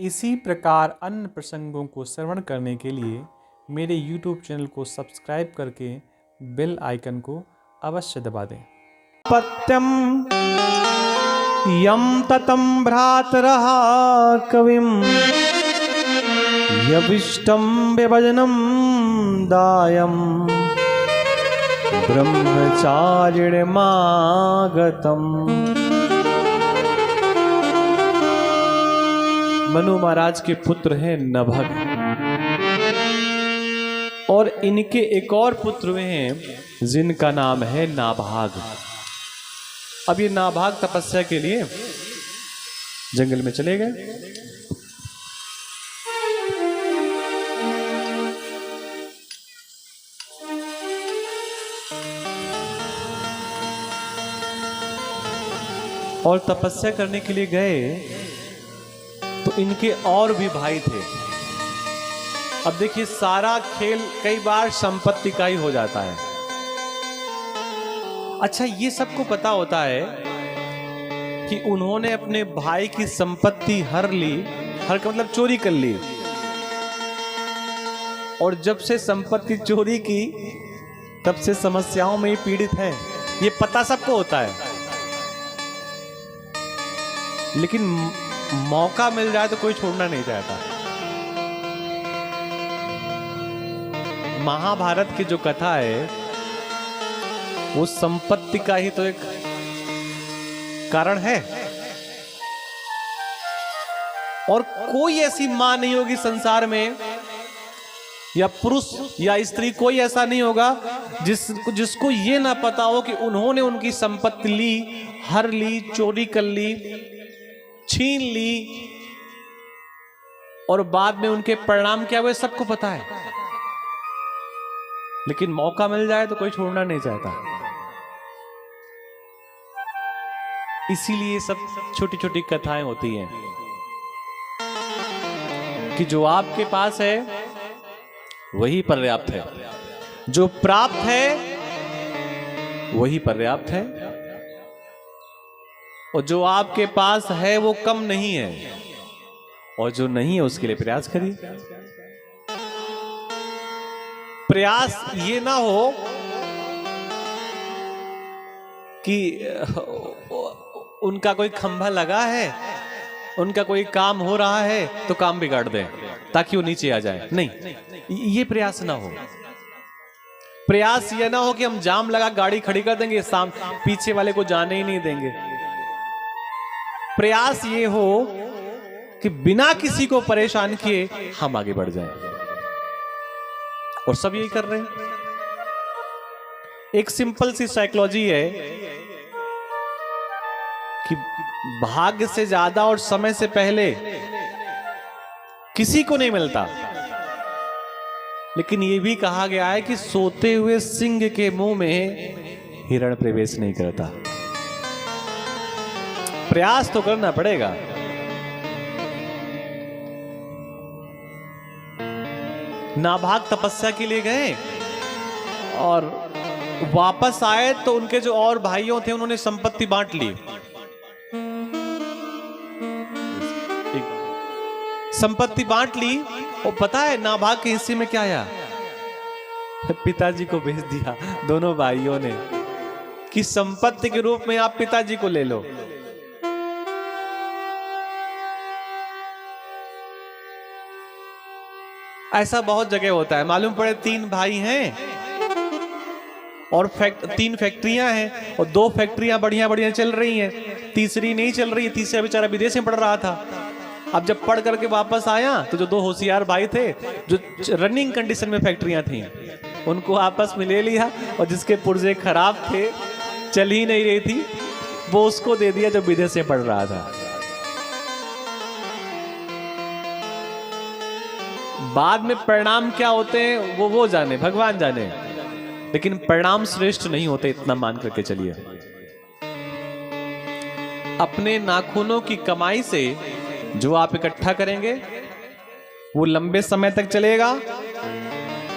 इसी प्रकार अन्य प्रसंगों को श्रवण करने के लिए मेरे YouTube चैनल को सब्सक्राइब करके बेल आइकन को अवश्य दबा दें। पत्यम यम ततम भ्रातरः कविम यविष्टम व्यभजनम दायम ब्रह्मचारिणमागतम। मनु महाराज के पुत्र हैं नभग, और इनके एक और पुत्र हैं जिनका नाम है नाभाग। अब ये नाभाग तपस्या के लिए जंगल में चले गए। और तपस्या करने के लिए गए तो इनके और भी भाई थे। अब देखिए, सारा खेल कई बार संपत्ति का ही हो जाता है। अच्छा, ये सबको पता होता है कि उन्होंने अपने भाई की संपत्ति हर ली, हर का मतलब चोरी कर ली, और जब से संपत्ति चोरी की तब से समस्याओं में ही पीड़ित है। ये पता सबको होता है, लेकिन मौका मिल जाए तो कोई छोड़ना नहीं चाहता। महाभारत की जो कथा है वो संपत्ति का ही तो एक कारण है, और कोई ऐसी मां नहीं होगी संसार में, या पुरुष या स्त्री, कोई ऐसा नहीं होगा जिसको ये ना पता हो कि उन्होंने उनकी संपत्ति ली, हर ली, चोरी कर ली, छीन ली, और बाद में उनके परिणाम क्या हुए सबको पता है। लेकिन मौका मिल जाए तो कोई छोड़ना नहीं चाहता। इसीलिए सब छोटी छोटी कथाएं होती हैं कि जो आपके पास है वही पर्याप्त है, जो प्राप्त है वही पर्याप्त है, और जो आपके पास है वो कम नहीं है, और जो नहीं है उसके लिए प्रयास करिए। प्रयास ये ना हो कि उनका कोई खंभा लगा है, उनका कोई काम हो रहा है तो काम बिगाड़ दें ताकि वो नीचे आ जाए। नहीं, ये प्रयास ना हो। प्रयास ये ना हो कि हम जाम लगा गाड़ी खड़ी कर देंगे, पीछे वाले को जाने ही नहीं देंगे। प्रयास ये हो कि बिना किसी को परेशान किए हम आगे बढ़ जाएं, और सब यही कर रहे हैं। एक सिंपल सी साइकोलॉजी है कि भाग्य से ज्यादा और समय से पहले किसी को नहीं मिलता, लेकिन यह भी कहा गया है कि सोते हुए सिंह के मुंह में हिरण प्रवेश नहीं करता। प्रयास तो करना पड़ेगा। नाभाग तपस्या के लिए गए और वापस आए तो उनके जो और भाइयों थे उन्होंने संपत्ति बांट ली। संपत्ति बांट ली, और पता है नाभाग के हिस्से में क्या आया? पिताजी को भेज दिया दोनों भाइयों ने कि संपत्ति के रूप में आप पिताजी को ले लो। ऐसा बहुत जगह होता है। मालूम पड़े 3 भाई हैं और 3 फैक्ट्रियां हैं, और 2 फैक्ट्रियां बढ़िया बढ़िया चल रही हैं, तीसरी नहीं चल रही। तीसरा बेचारा विदेश में पढ़ रहा था। अब जब पढ़ करके वापस आया तो जो 2 होशियार भाई थे, जो रनिंग कंडीशन में फैक्ट्रियां थी, उनको आपस में ले लिया, और जिसके पुर्जे खराब थे, चल ही नहीं रही थी, वो उसको दे दिया जो विदेश में पढ़ रहा था। बाद में परिणाम क्या होते हैं वो जाने, भगवान जाने, लेकिन परिणाम श्रेष्ठ नहीं होते, इतना मान करके चलिए। अपने नाखूनों की कमाई से जो आप इकट्ठा करेंगे वो लंबे समय तक चलेगा,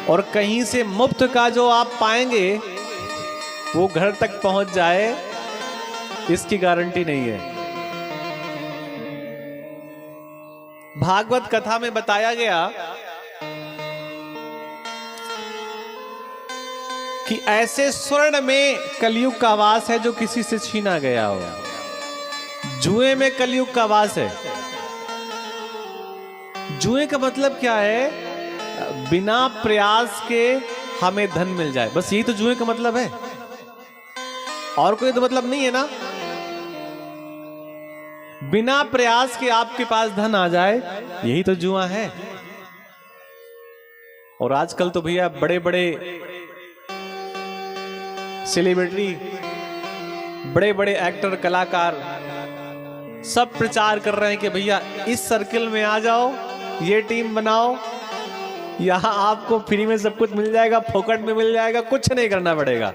और कहीं से मुफ्त का जो आप पाएंगे वो घर तक पहुंच जाए, इसकी गारंटी नहीं है। भागवत कथा में बताया गया कि ऐसे स्वर्ण में कलयुग का वास है जो किसी से छीना गया हो। जुए में कलयुग का वास है। जुए का मतलब क्या है? बिना प्रयास के हमें धन मिल जाए, बस यही तो जुए का मतलब है, और कोई तो मतलब नहीं है ना। बिना प्रयास के आपके पास धन आ जाए, यही तो जुआ है। और आजकल तो भैया बड़े बड़े सेलिब्रिटी, बड़े बड़े एक्टर, कलाकार सब प्रचार कर रहे हैं कि भैया इस सर्किल में आ जाओ, ये टीम बनाओ, यहां आपको फ्री में सब कुछ मिल जाएगा, फोकट में मिल जाएगा, कुछ नहीं करना पड़ेगा।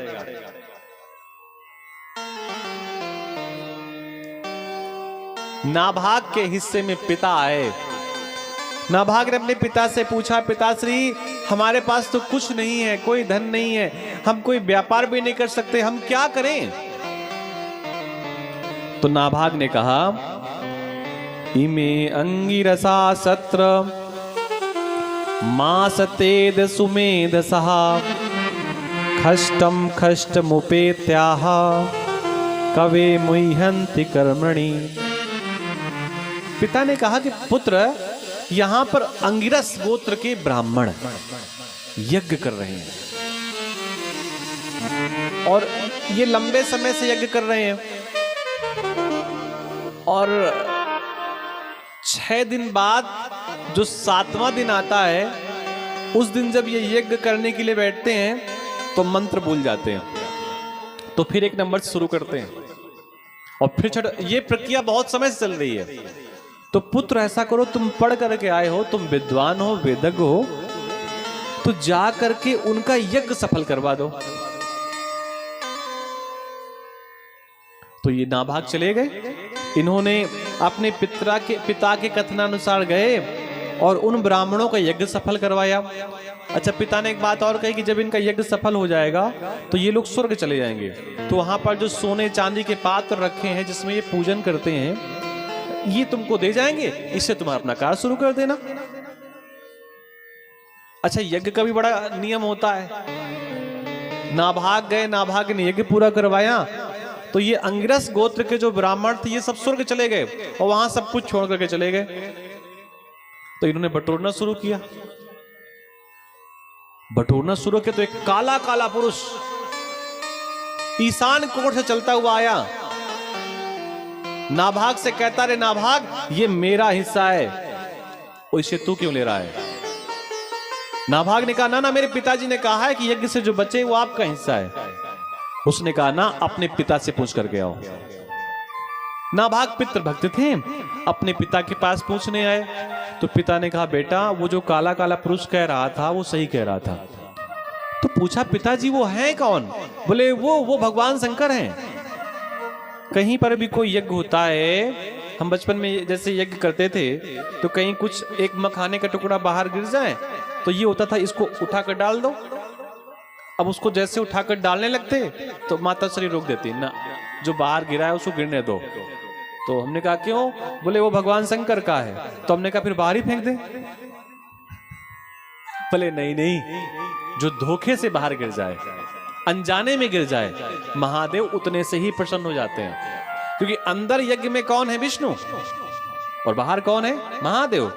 नाभाग के हिस्से में पिता आए। नाभाग ने अपने पिता से पूछा, पिताश्री हमारे पास तो कुछ नहीं है, कोई धन नहीं है, हम कोई व्यापार भी नहीं कर सकते, हम क्या करें? तो नाभाग ने कहा, इमे अंगिरसा सत्र मासतेद सुमेध सहा खष्टम खष्टमुपेत्याह कवे मुह्यन्ति कर्मणि। पिता ने कहा कि पुत्र, यहां पर अंगिरस गोत्र के ब्राह्मण यज्ञ कर रहे हैं और ये लंबे समय से यज्ञ कर रहे हैं, और 6 दिन बाद जो 7वां दिन आता है, उस दिन जब ये यज्ञ करने के लिए बैठते हैं तो मंत्र भूल जाते हैं, तो फिर 1 नंबर से शुरू करते हैं और फिर ये प्रक्रिया बहुत समय से चल रही है। तो पुत्र ऐसा करो, तुम पढ़ करके आए हो, तुम विद्वान हो, वेदज्ञ हो, तो जा करके उनका यज्ञ सफल करवा दो। तो ये नाभाग चले गए। इन्होंने अपने पिता के कथनानुसार गए और उन ब्राह्मणों का यज्ञ सफल करवाया। अच्छा, पिता ने एक बात और कही कि जब इनका यज्ञ सफल हो जाएगा तो ये लोग स्वर्ग चले जाएंगे, तो वहां पर जो सोने चांदी के पात्र रखे हैं जिसमें ये पूजन करते हैं, ये तुमको दे जाएंगे, इससे तुम अपना कार्य शुरू कर देना। अच्छा, यज्ञ का भी बड़ा नियम होता है। नाभाग गए, नाभाग ने यज्ञ पूरा करवाया, तो ये अंगिरस गोत्र के जो ब्राह्मण थे ये सब स्वर्ग चले गए और वहां सब कुछ छोड़ करके चले गए। तो इन्होंने बटोरना शुरू किया। बटोरना शुरू किया तो एक काला काला पुरुष ईशान कोण से चलता हुआ आया। नाभाग से कहता, रे नाभाग, ये मेरा हिस्सा है, और इसे तू क्यों ले रहा है? नाभाग ने कहा, ना ना, मेरे पिताजी ने कहा है कि यज्ञ से जो बचे वो आपका हिस्सा है। उसने कहा, ना, अपने पिता से पूछ करके आओ। नाभाग पितृ भक्त थे, अपने पिता के पास पूछने आए। तो पिता ने कहा, बेटा, वो जो काला काला पुरुष कह रहा था वो सही कह रहा था। तो पूछा, पिताजी वो है कौन? बोले, वो भगवान शंकर हैं। कहीं पर भी कोई यज्ञ होता है, हम बचपन में जैसे यज्ञ करते थे तो कहीं कुछ एक मखाने का टुकड़ा बाहर गिर जाए तो ये होता था, इसको उठाकर डाल दो। अब उसको जैसे उठाकर डालने लगते तो माता श्री रोक देती, ना, जो बाहर गिरा है उसको गिरने दो। तो हमने कहा, क्यों? बोले, वो भगवान शंकर का है। तो हमने कहा, फिर बाहर ही फेंक दे। बोले, नहीं, जो धोखे से बाहर गिर जाए, अनजाने में गिर जाए, महादेव उतने से ही प्रसन्न हो जाते हैं, क्योंकि अंदर यज्ञ में कौन है? विष्णु, और बाहर कौन है? महादेव।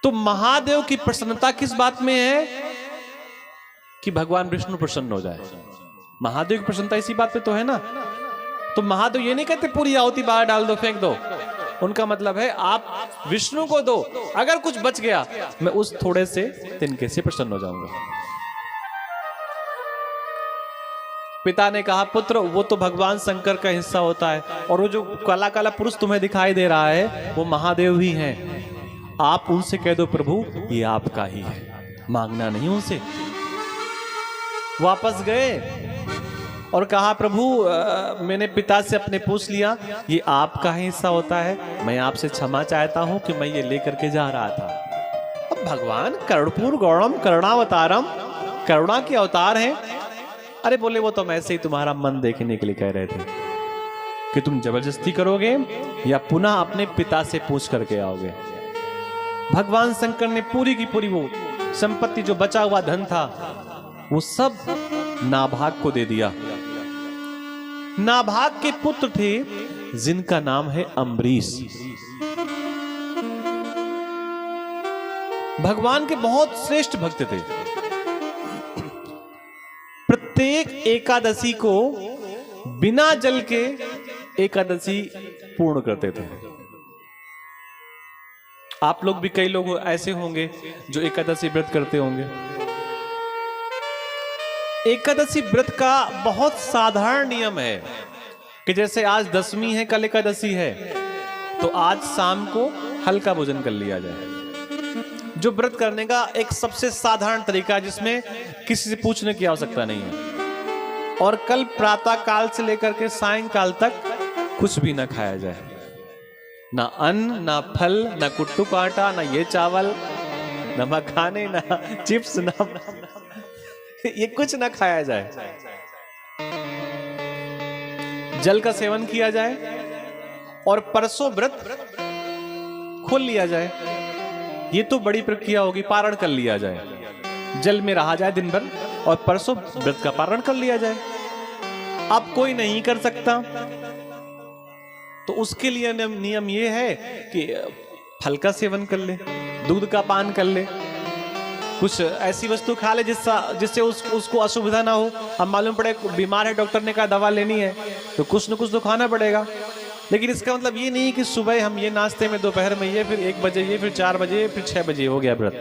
तो महादेव की प्रसन्नता किस बात में है? कि भगवान विष्णु प्रसन्न हो जाए। महादेव की प्रसन्नता इसी बात पे तो है ना। तो महादेव ये नहीं कहते पूरी आहुति बाहर डाल दो, फेंक दो। उनका मतलब है आप विष्णु को दो, अगर कुछ बच गया मैं उस थोड़े से तिनके से प्रसन्न हो जाऊंगा। पिता ने कहा, पुत्र, वो तो भगवान शंकर का हिस्सा होता है, और वो जो काला काला पुरुष तुम्हें दिखाई दे रहा है वो महादेव ही हैं। आप उनसे कह दो, प्रभु ये आपका ही है, मांगना नहीं उनसे। वापस गए और कहा, प्रभु मैंने पिता से अपने पूछ लिया, ये आपका हिस्सा होता है, मैं आपसे क्षमा चाहता हूं कि मैं ये लेकर के जा रहा था। अब भगवान कर्णपूर गौरम करुणावतारम, करुणा के अवतार हैं। अरे बोले, वो तो मैं ऐसे ही तुम्हारा मन देखने के लिए कह रहे थे कि तुम जबरदस्ती करोगे, या पुनः अपने पिता से पूछ करके आओगे। भगवान शंकर ने पूरी की पूरी वो संपत्ति, जो बचा हुआ धन था, वो सब नाभाग को दे दिया। नाभाग के पुत्र थे जिनका नाम है अम्बरीश। भगवान के बहुत श्रेष्ठ भक्त थे। प्रत्येक एकादशी को बिना जल के एकादशी पूर्ण करते थे। आप लोग भी, कई लोग ऐसे होंगे जो एकादशी व्रत करते होंगे। एकादशी व्रत का बहुत साधारण नियम है कि जैसे आज दशमी है, कल एकादशी है, तो आज शाम को हल्का भोजन कर लिया जाए। जो व्रत करने का एक सबसे साधारण तरीका, जिसमें किसी से पूछने की आवश्यकता नहीं है। और कल प्रातः काल से लेकर के सायंकाल तक कुछ भी ना खाया जाए, ना अन्न, ना फल, ना कुट्टू का आटा, ना ये चावल, ना मखाने, ना चिप्स, ना ये कुछ ना खाया जाए। जल का सेवन किया जाए और परसों व्रत खोल लिया जाए। ये तो बड़ी प्रक्रिया होगी। पारण कर लिया जाए, जल में रहा जाए दिन भर और परसों व्रत का पारण कर लिया जाए। अब कोई नहीं कर सकता तो उसके लिए नियम ये है कि फल का सेवन कर ले, दूध का पान कर ले, कुछ ऐसी वस्तु खा ले जिससे उसको असुविधा ना हो। अब मालूम पड़े बीमार है, डॉक्टर ने कहा दवा लेनी है, तो कुछ न कुछ तो खाना पड़ेगा। लेकिन इसका मतलब ये नहीं कि सुबह हम ये नाश्ते में, दोपहर में ये, फिर 1 बजे ये, फिर 4 बजे, फिर 6 बजे हो गया व्रत।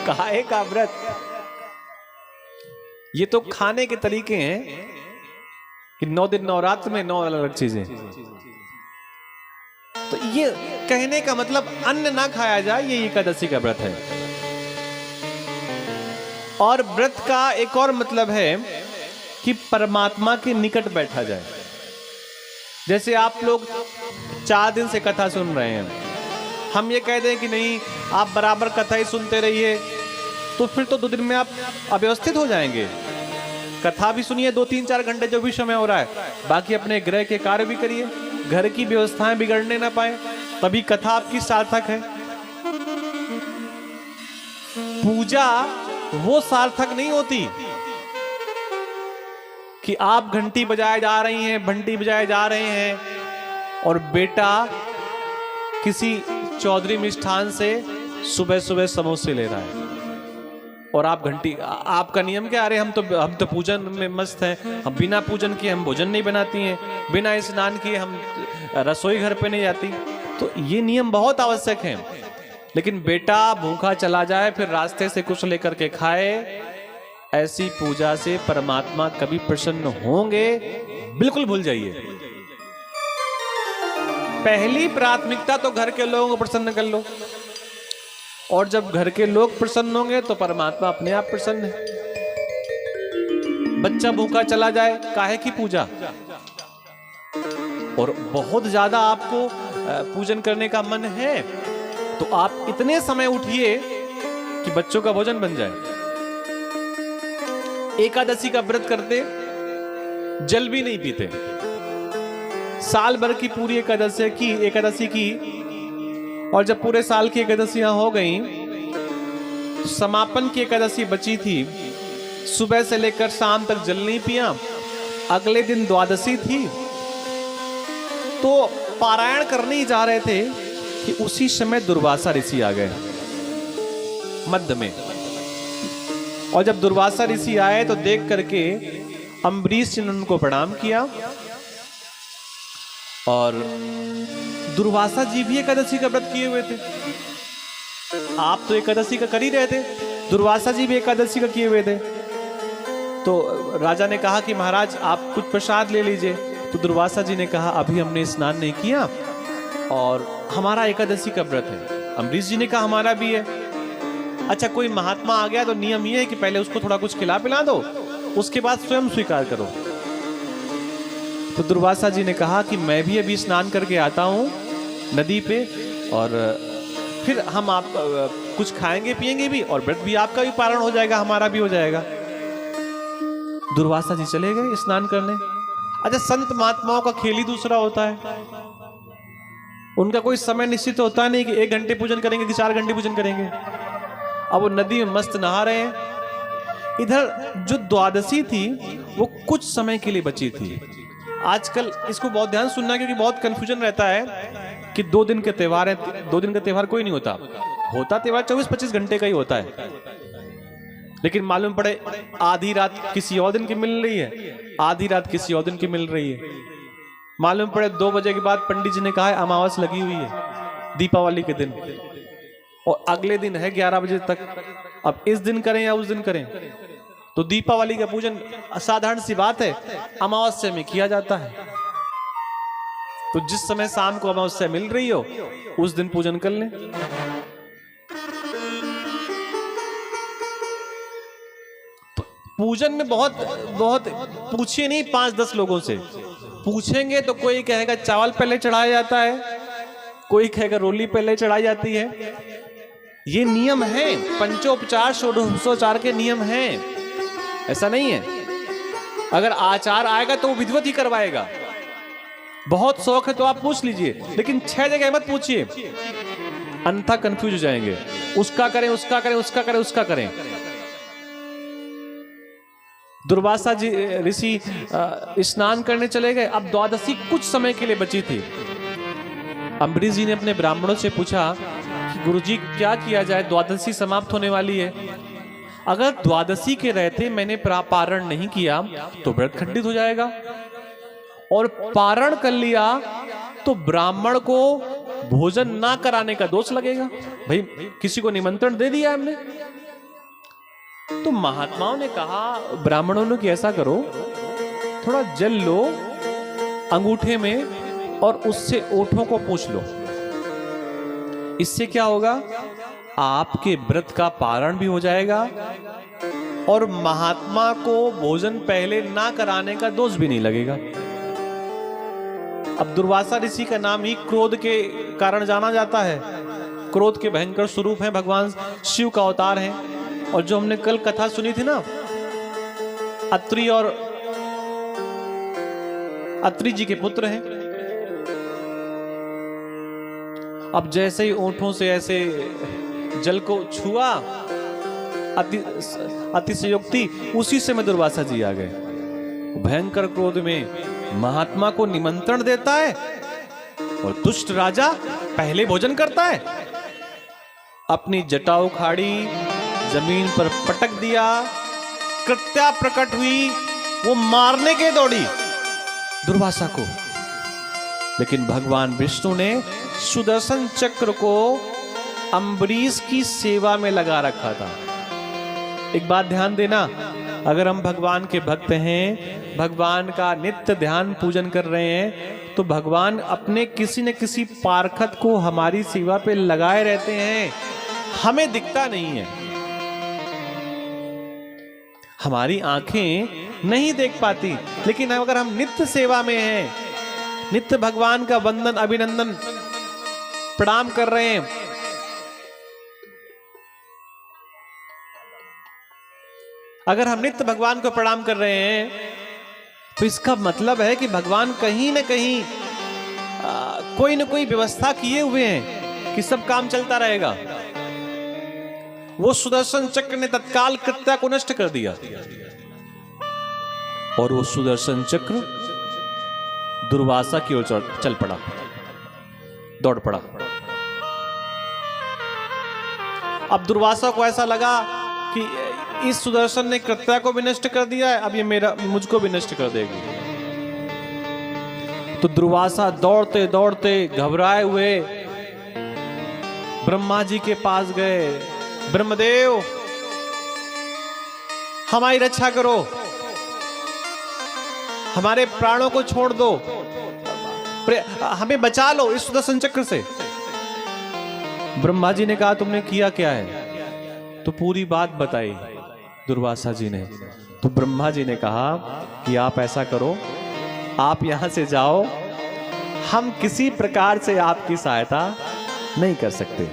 काहे का व्रत? ये तो खाने के तरीके हैं कि 9 दिन नवरात्र में 9 अलग अलग चीजें। तो ये कहने का मतलब अन्न ना खाया जाए, ये एकादशी का व्रत है। और व्रत का एक और मतलब है कि परमात्मा के निकट बैठा जाए। जैसे आप लोग 4 दिन से कथा सुन रहे हैं, हम ये कह दें कि नहीं आप बराबर कथा ही सुनते रहिए, तो फिर तो 2 दिन में आप अव्यवस्थित हो जाएंगे। कथा भी सुनिए 2-3-4 घंटे जो भी समय हो रहा है, बाकी अपने गृह के कार्य भी करिए, घर की व्यवस्थाएं बिगड़ने ना पाए, तभी कथा आपकी सार्थक है। पूजा वो सार्थक नहीं होती कि आप घंटी बजाए जा रही हैं, घंटी बजाए जा रहे हैं और बेटा किसी चौधरी मिष्ठान से सुबह सुबह समोसे ले रहा है और आप घंटी, आपका नियम क्या? अरे हम तो पूजन में मस्त हैं, हम बिना पूजन किए हम भोजन नहीं बनाती हैं, बिना स्नान किए हम रसोई घर पे नहीं जाती। तो ये नियम बहुत आवश्यक है। लेकिन बेटा भूखा चला जाए फिर रास्ते से कुछ लेकर के खाए, ऐसी पूजा से परमात्मा कभी प्रसन्न होंगे? बिल्कुल भूल जाइए। पहली प्राथमिकता तो घर के लोगों को प्रसन्न कर लो, और जब घर के लोग प्रसन्न होंगे तो परमात्मा अपने आप प्रसन्न है। बच्चा भूखा चला जाए, काहे की पूजा? और बहुत ज्यादा आपको पूजन करने का मन है तो आप इतने समय उठिए कि बच्चों का भोजन बन जाए। एकादशी का व्रत करते जल भी नहीं पीते, साल भर की पूरी एकादशी की, और जब पूरे साल की एकादशियां हो गई, समापन की एकादशी बची थी, सुबह से लेकर शाम तक जल नहीं पिया। अगले दिन द्वादशी थी, तो पारायण करने ही जा रहे थे कि उसी समय दुर्वासा ऋषि आ गए मध्य में। और जब दुर्वासा ऋषि आए तो देख करके अम्बरीश जी ने उनको प्रणाम किया, और दुर्वासा जी भी एकादशी का व्रत किए हुए थे। आप तो एकादशी का कर ही रहे थे, दुर्वासा जी भी एकादशी का किए हुए थे। तो राजा ने कहा कि महाराज आप कुछ प्रसाद ले लीजिए। तो दुर्वासा जी ने कहा अभी हमने स्नान नहीं किया और हमारा एकादशी का व्रत है। अम्बरीश जी ने कहा हमारा भी है। अच्छा, कोई महात्मा आ गया तो नियम ये है कि पहले उसको थोड़ा कुछ खिला पिला दो, उसके बाद स्वयं स्वीकार करो। तो दुर्वासा जी ने कहा कि मैं भी अभी स्नान करके आता हूं नदी पे, और फिर हम आप कुछ खाएंगे पिएंगे भी, और व्रत भी आपका भी पारण हो जाएगा, हमारा भी हो जाएगा। दुर्वासा जी चले गए स्नान करने। अच्छा, संत महात्माओं का खेल ही दूसरा होता है। उनका कोई समय निश्चित होता नहीं कि 1 घंटे पूजन करेंगे कि 4 घंटे पूजन करेंगे। अब वो नदी में मस्त नहा रहे हैं। इधर जो द्वादशी थी वो कुछ समय के लिए बची थी। आजकल इसको बहुत ध्यान सुनना, क्योंकि बहुत कंफ्यूजन रहता है कि 2 दिन के त्योहार है। 2 दिन का त्योहार कोई नहीं होता, त्योहार 24-25 घंटे का ही होता है। लेकिन मालूम पड़े आधी रात किसी और दिन की मिल रही है, आधी रात किसी और दिन की मिल रही है। मालूम पड़े 2 बजे के बाद पंडित जी ने कहा है अमावस लगी हुई है दीपावली के दिन, और अगले दिन है 11 बजे तक। अब इस दिन करें या उस दिन करें? तो दीपावली का पूजन असाधारण सी बात है, अमावस्या में किया जाता है। तो जिस समय शाम को अमावस्या मिल रही हो उस दिन पूजन कर लें। पूजन में बहुत पूछिए नहीं, 5-10 लोगों से पूछेंगे तो कोई कहेगा चावल पहले चढ़ाया जाता है, कोई कहेगा रोली पहले चढ़ाई जाती है। ये नियम है, पंचोपचार षोडशोपचार के नियम हैं, ऐसा नहीं है। अगर आचार आएगा तो वो विधिवत ही करवाएगा। बहुत शौक है तो आप पूछ लीजिए, लेकिन 6 जगह मत पूछिए, अन्यथा कंफ्यूज हो जाएंगे। उसका करें, उसका करें, उसका करें, उसका करें। दुर्वासा जी ऋषि स्नान करने चले गए। अब द्वादशी कुछ समय के लिए बची थी। अम्बरीश जी ने अपने ब्राह्मणों से पूछा कि गुरुजी क्या किया जाए, द्वादशी समाप्त होने वाली है। अगर द्वादशी के रहते मैंने पारण नहीं किया तो व्रत खंडित हो जाएगा, और पारण कर लिया तो ब्राह्मण को भोजन ना कराने का दोष लगेगा। भाई किसी को निमंत्रण दे दिया हमने। तो महात्माओं ने कहा, ब्राह्मणों ने कि ऐसा करो, थोड़ा जल लो अंगूठे में और उससे ओठों को पूछ लो। इससे क्या होगा, आपके व्रत का पारण भी हो जाएगा और महात्मा को भोजन पहले ना कराने का दोष भी नहीं लगेगा। अब दुर्वासा ऋषि का नाम ही क्रोध के कारण जाना जाता है। क्रोध के भयंकर स्वरूप हैं, भगवान शिव का अवतार हैं। और जो हमने कल कथा सुनी थी ना, अत्रि जी के पुत्र हैं। अब जैसे ही ओंठों से ऐसे जल को छुआ अतिशयोक्ति, उसी से में दुर्वासा जी आ गए। भयंकर क्रोध में महात्मा को निमंत्रण देता है और दुष्ट राजा पहले भोजन करता है। अपनी जटा उखाड़ी, जमीन पर पटक दिया, कृत्या प्रकट हुई, वो मारने के दौड़ी दुर्वासा को। लेकिन भगवान विष्णु ने सुदर्शन चक्र को अम्बरीश की सेवा में लगा रखा था। एक बात ध्यान देना, अगर हम भगवान के भक्त हैं, भगवान का नित्य ध्यान पूजन कर रहे हैं, तो भगवान अपने किसी न किसी पारखत को हमारी सेवा पे लगाए रहते हैं। हमें दिखता नहीं है, हमारी आंखें नहीं देख पाती, लेकिन अगर हम नित्य सेवा में हैं, नित्य भगवान का वंदन अभिनंदन प्रणाम कर रहे हैं, अगर हम नित्य भगवान को प्रणाम कर रहे हैं, तो इसका मतलब है कि भगवान कहीं ना कहीं कोई ना कोई व्यवस्था किए हुए हैं कि सब काम चलता रहेगा। वो सुदर्शन चक्र ने तत्काल कृत्या को नष्ट कर दिया और वो सुदर्शन चक्र दुर्वासा की ओर चल पड़ा, दौड़ पड़ा। अब दुर्वासा को ऐसा लगा कि इस सुदर्शन ने कृत्या को भी नष्ट कर दिया है, अब ये मुझको भी नष्ट कर देगी। तो दुर्वासा दौड़ते दौड़ते घबराए हुए ब्रह्मा जी के पास गए। ब्रह्मदेव, हमारी रक्षा करो, हमारे प्राणों को छोड़ दो, हमें बचा लो इस सुदर्शन चक्र से। ब्रह्मा जी ने कहा तुमने किया क्या है? तो पूरी बात बताई दुर्वासा जी ने। तो ब्रह्मा जी ने कहा कि आप ऐसा करो, आप यहां से जाओ, हम किसी प्रकार से आपकी सहायता नहीं कर सकते।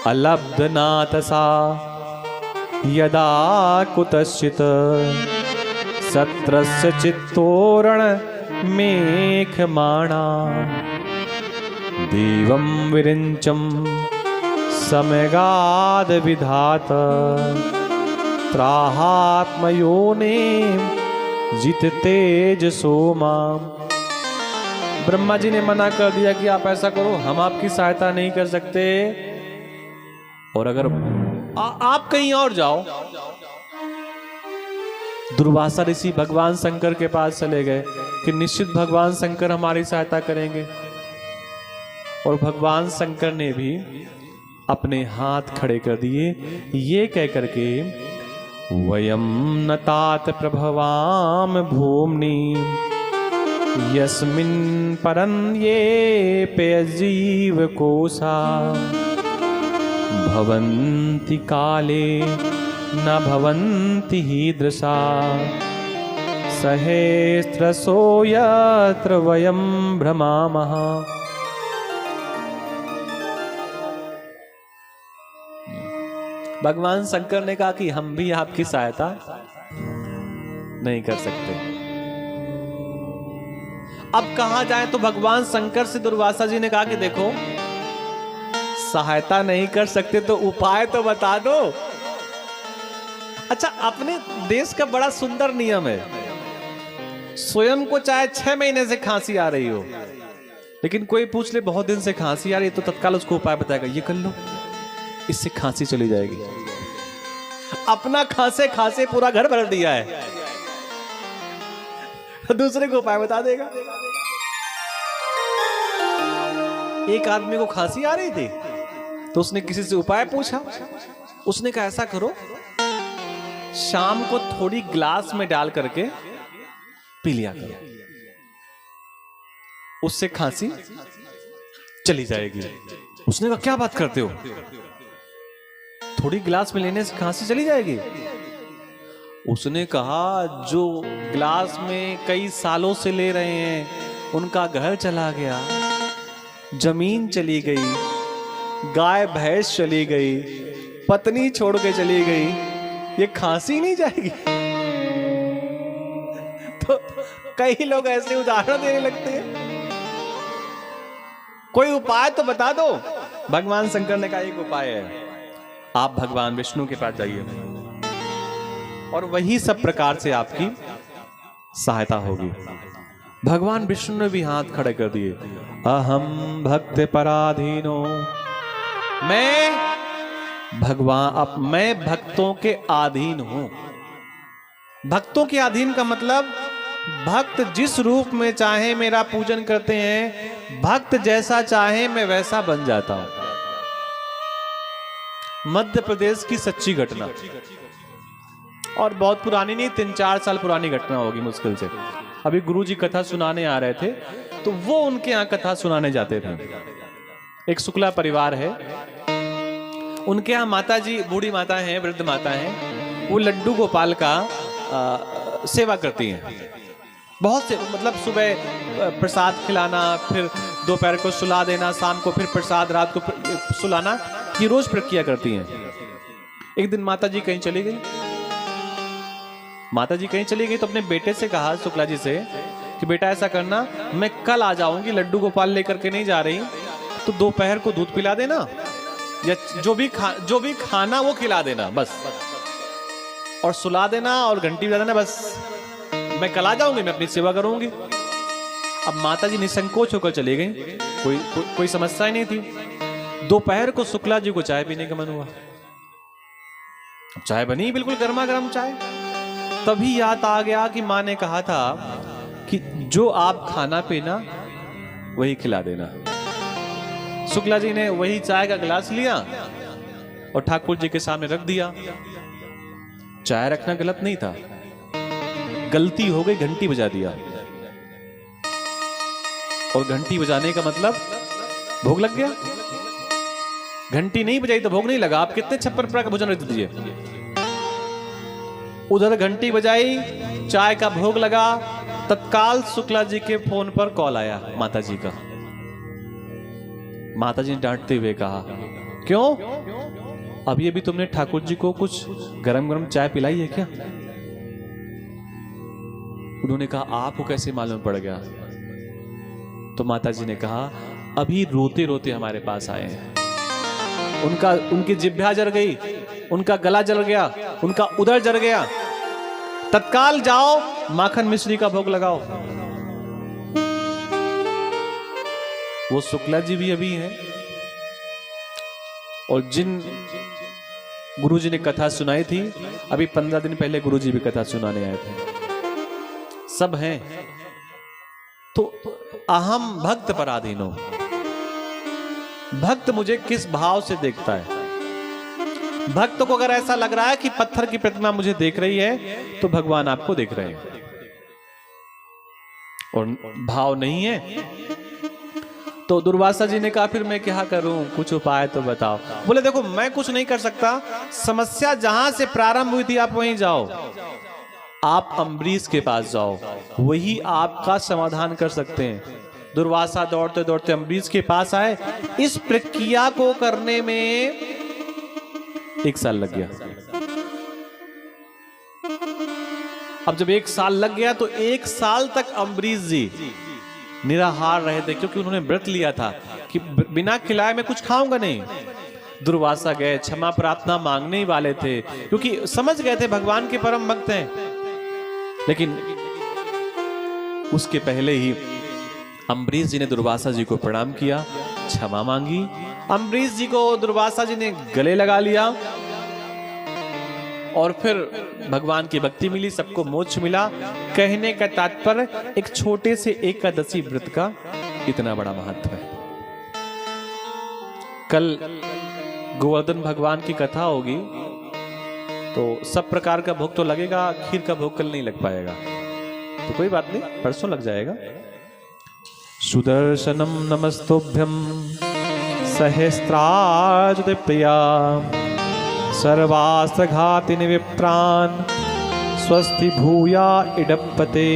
अलब्धनाथसा यदा कुतश्चित् सत्रस्य चित्तोरण मेघमाणा देवं विरिञ्चं समगाद विधात त्राहात्मयोने जित तेज सोमा। ब्रह्मा जी ने मना कर दिया कि आप ऐसा करो, हम आपकी सहायता नहीं कर सकते, और अगर आप कहीं और जाओ। दुर्वासा ऋषि भगवान शंकर के पास चले गए कि निश्चित भगवान शंकर हमारी सहायता करेंगे, और भगवान शंकर ने भी अपने हाथ खड़े कर दिए, ये कह करके वयम नतात प्रभवाम भूमनि यस्मिन् परं ये पेयजीव कोशा भवन्ति काले न भवन्ति हीदृशा सहेस्रसो यत्र वयं भ्रमामः। भगवान शंकर ने कहा कि हम भी आपकी सहायता नहीं कर सकते। अब कहा जाए तो भगवान शंकर से दुर्वासा जी ने कहा कि देखो, सहायता नहीं कर सकते तो उपाय तो बता दो। अच्छा, अपने देश का बड़ा सुंदर नियम है, स्वयं को चाहे 6 महीने से खांसी आ रही हो, लेकिन कोई पूछ ले बहुत दिन से खांसी आ रही है, तो तत्काल उसको उपाय बताएगा, ये कर लो, इससे खांसी चली जाएगी। अपना खांसे खांसे पूरा घर भर दिया है, दूसरे को उपाय बता देगा। एक आदमी को खांसी आ रही थी, तो उसने किसी से उपाय पूछा। उसने कहा ऐसा करो, शाम को थोड़ी ग्लास में डाल करके पी लिया करो, उससे खांसी चली जाएगी। उसने कहा क्या बात करते हो, थोड़ी गिलास में लेने से खांसी चली जाएगी? उसने कहा जो गिलास में कई सालों से ले रहे हैं उनका घर चला गया, जमीन चली गई, गाय भैंस चली गई, पत्नी छोड़ के चली गई, ये खांसी नहीं जाएगी? तो कई लोग ऐसे उदाहरण देने लगते हैं, कोई उपाय तो बता दो। भगवान शंकर ने कहा एक उपाय है, आप भगवान विष्णु के पास जाइए और वही सब प्रकार से आपकी सहायता होगी। भगवान विष्णु ने भी हाथ खड़े कर दिए, अहम भक्त पराधीनो, मैं भक्तों के अधीन हूं। भक्तों के अधीन का मतलब भक्त जिस रूप में चाहे मेरा पूजन करते हैं, भक्त जैसा चाहे मैं वैसा बन जाता हूं। मध्य प्रदेश की सच्ची घटना, और बहुत पुरानी नहीं, 3-4 साल पुरानी घटना होगी मुश्किल से। अभी गुरुजी कथा सुनाने आ रहे थे, तो वो उनके यहाँ कथा सुनाने जाते थे। एक शुक्ला परिवार है, उनके यहाँ माता जी, बूढ़ी माता हैं, वृद्ध माता हैं, वो लड्डू गोपाल का सेवा करती हैं। बहुत से, मतलब सुबह प्रसाद खिलाना, फिर दोपहर को सुला देना, शाम को फिर प्रसाद, रात को सुलाना, ये रोज प्रक्रिया करती हैं। एक दिन माता जी कहीं चली गई, तो अपने बेटे से कहा, शुक्ला जी से, कि बेटा ऐसा करना, मैं कल आ जाऊंगी, लड्डू गोपाल लेकर के नहीं जा रही, तो दोपहर को दूध पिला देना, या जो भी खाना वो खिला देना बस, और सुला देना और घंटी बजा देना, बस मैं कल आ जाऊंगी, मैं अपनी सेवा करूंगी। अब माता जी निसंकोच होकर चली गई, कोई समस्या ही नहीं थी। दोपहर को शुक्ला जी को चाय पीने का मन हुआ, चाय बनी बिल्कुल गर्मा गर्म चाय। तभी याद आ गया कि माँ ने कहा था कि जो आप खाना पीना वही खिला देना। शुक्ला जी ने वही चाय का गिलास लिया और ठाकुर जी के सामने रख दिया। चाय रखना गलत नहीं था, गलती हो गई, घंटी बजा दिया। और घंटी बजाने का मतलब भोग लग गया। घंटी नहीं बजाई तो भोग नहीं लगा। आप कितने 56 प्रकार का भोजन रख दीजिए। उधर घंटी बजाई, चाय का भोग लगा, तत्काल शुक्ला जी के फोन पर कॉल आया माता जी का। माता जी ने डांटते हुए कहा, क्यों? अभी अभी तुमने ठाकुर जी को कुछ गरम गरम चाय पिलाई है क्या? उन्होंने कहा, आपको कैसे मालूम पड़ गया? तो माता जी ने कहा अभी रोते रोते हमारे पास आए हैं, उनकी जिह्वा जल गई, उनका गला जल गया, उनका उदर जल गया, तत्काल जाओ माखन मिश्री का भोग लगाओ। वो शुक्ला जी भी अभी हैं, और जिन गुरुजी ने कथा सुनाई थी अभी 15 दिन पहले गुरुजी भी कथा सुनाने आए थे, सब हैं। तो अहम भक्त पराधीनो, भक्त मुझे किस भाव से देखता है। भक्त को अगर ऐसा लग रहा है कि पत्थर की प्रतिमा मुझे देख रही है तो भगवान आपको देख रहे हैं, और भाव नहीं है तो दुर्वासा जी ने कहा फिर मैं क्या करूं, कुछ उपाय तो बताओ। बोले देखो मैं कुछ नहीं कर सकता, समस्या जहां से प्रारंभ हुई थी आप वहीं जाओ, आप अम्बरीश के पास जाओ, वही आपका समाधान कर सकते हैं। दुर्वासा दौड़ते दौड़ते अम्बरीश के पास आए। इस प्रक्रिया को करने में 1 साल लग गया। अब जब 1 साल लग गया तो 1 साल तक अम्बरीश जी निराहार रहे थे, क्योंकि उन्होंने व्रत लिया था कि बिना खिलाए मैं कुछ खाऊंगा नहीं। दुर्वासा गए, क्षमा प्रार्थना मांगने ही वाले थे, क्योंकि समझ गए थे भगवान के परम भक्त हैं, लेकिन उसके पहले ही अम्बरीश जी ने दुर्वासा जी को प्रणाम किया, क्षमा मांगी। अम्बरीश जी को दुर्वासा जी ने गले लगा लिया, और फिर भगवान की भक्ति मिली, सबको मोक्ष मिला। कहने का तात्पर्य एक छोटे से एकादशी व्रत का इतना बड़ा महत्व है। कल गोवर्धन भगवान की कथा होगी, तो सब प्रकार का भोग तो लगेगा, खीर का भोग कल नहीं लग पाएगा, तो कोई बात नहीं, परसों लग जाएगा। सुदर्शनम नमस्तुभ्यम सहस्त्रार्जुन प्रिया सर्वास्त्र घातिनि विप्रान् स्वस्ति भूया इडप्पते।